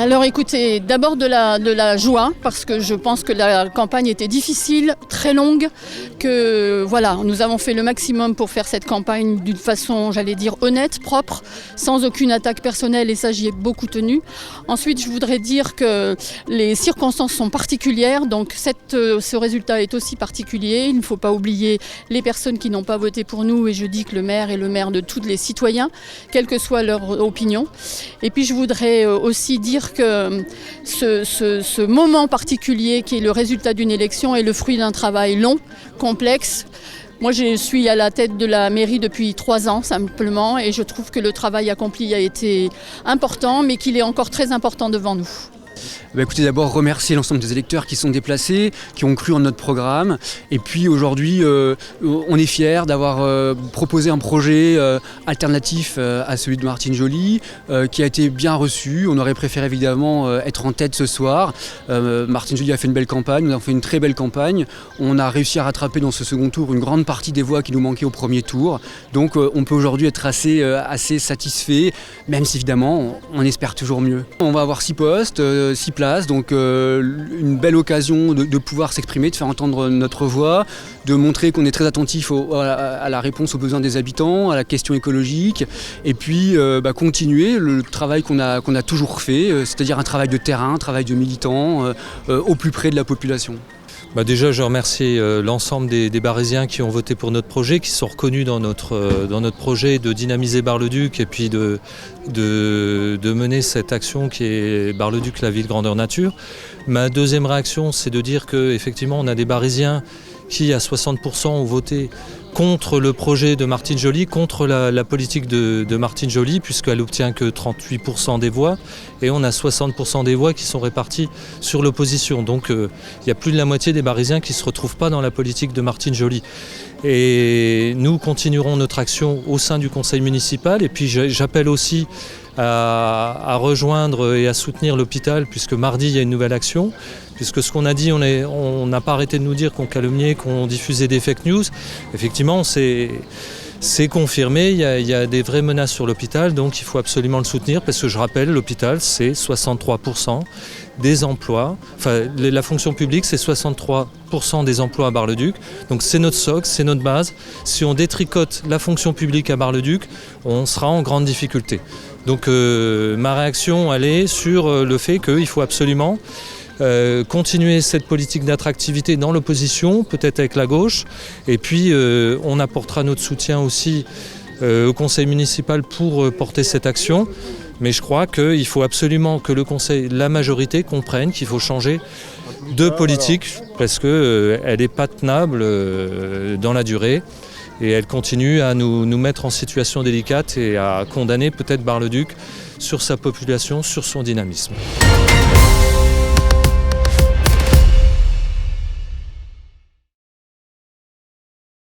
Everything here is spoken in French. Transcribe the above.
Alors écoutez, d'abord de la joie, parce que je pense que la campagne était difficile, très longue, que voilà, nous avons fait le maximum pour faire cette campagne d'une façon, j'allais dire, honnête, propre, sans aucune attaque personnelle, et ça j'y ai beaucoup tenu. Ensuite, je voudrais dire que les circonstances sont particulières, donc ce résultat est aussi particulier. Il ne faut pas oublier les personnes qui n'ont pas voté pour nous, et je dis que le maire est le maire de tous les citoyens, quelle que soit leur opinion. Et puis je voudrais aussi dire que ce moment particulier qui est le résultat d'une élection est le fruit d'un travail long, complexe. Moi, je suis à la tête de la mairie depuis 3 ans simplement, et je trouve que le travail accompli a été important, mais qu'il est encore très important devant nous. Écoutez, d'abord remercier l'ensemble des électeurs qui sont déplacés, qui ont cru en notre programme. Et puis aujourd'hui, on est fiers d'avoir proposé un projet alternatif à celui de Martine Joly, qui a été bien reçu. On aurait préféré évidemment être en tête ce soir. Martine Joly a fait une belle campagne, nous avons fait une très belle campagne. On a réussi à rattraper dans ce second tour une grande partie des voix qui nous manquaient au premier tour. Donc on peut aujourd'hui être assez satisfait, même si évidemment on espère toujours mieux. On va avoir 6 postes, 6 places. Donc une belle occasion de pouvoir s'exprimer, de faire entendre notre voix, de montrer qu'on est très attentif à la réponse aux besoins des habitants, à la question écologique, et puis continuer le travail qu'on a toujours fait, c'est-à-dire un travail de terrain, un travail de militant, au plus près de la population. Déjà, je remercie l'ensemble des Barésiens qui ont voté pour notre projet, qui sont reconnus dans notre projet de dynamiser Bar-le-Duc et puis de mener cette action qui est Bar-le-Duc, la ville grandeur nature. Ma deuxième réaction, c'est de dire qu'effectivement, on a des Barésiens qui, à 60%, ont voté contre le projet de Martine Joly, contre la politique de Martine Joly, puisqu'elle obtient que 38% des voix, et on a 60% des voix qui sont réparties sur l'opposition. Donc il y a plus de la moitié des Barésiens qui ne se retrouvent pas dans la politique de Martine Joly. Et nous continuerons notre action au sein du conseil municipal, et puis j'appelle aussi à rejoindre et à soutenir l'hôpital, puisque mardi il y a une nouvelle action, puisque ce qu'on a dit, on n'a pas arrêté de nous dire qu'on calomniait, qu'on diffusait des fake news. Effectivement, c'est confirmé, il y a des vraies menaces sur l'hôpital, donc il faut absolument le soutenir, parce que je rappelle, l'hôpital c'est 63% des emplois, enfin la fonction publique c'est 63% des emplois à Bar-le-Duc, donc c'est notre socle, c'est notre base. Si on détricote la fonction publique à Bar-le-Duc, on sera en grande difficulté. Donc ma réaction elle est sur le fait qu'il faut absolument continuer cette politique d'attractivité dans l'opposition, peut-être avec la gauche, et puis on apportera notre soutien aussi au conseil municipal pour porter cette action. Mais je crois qu'il faut absolument que le conseil, la majorité comprenne qu'il faut changer de politique, parce qu'elle n'est pas tenable dans la durée, et elle continue à nous mettre en situation délicate et à condamner peut-être Bar-le-Duc sur sa population, sur son dynamisme.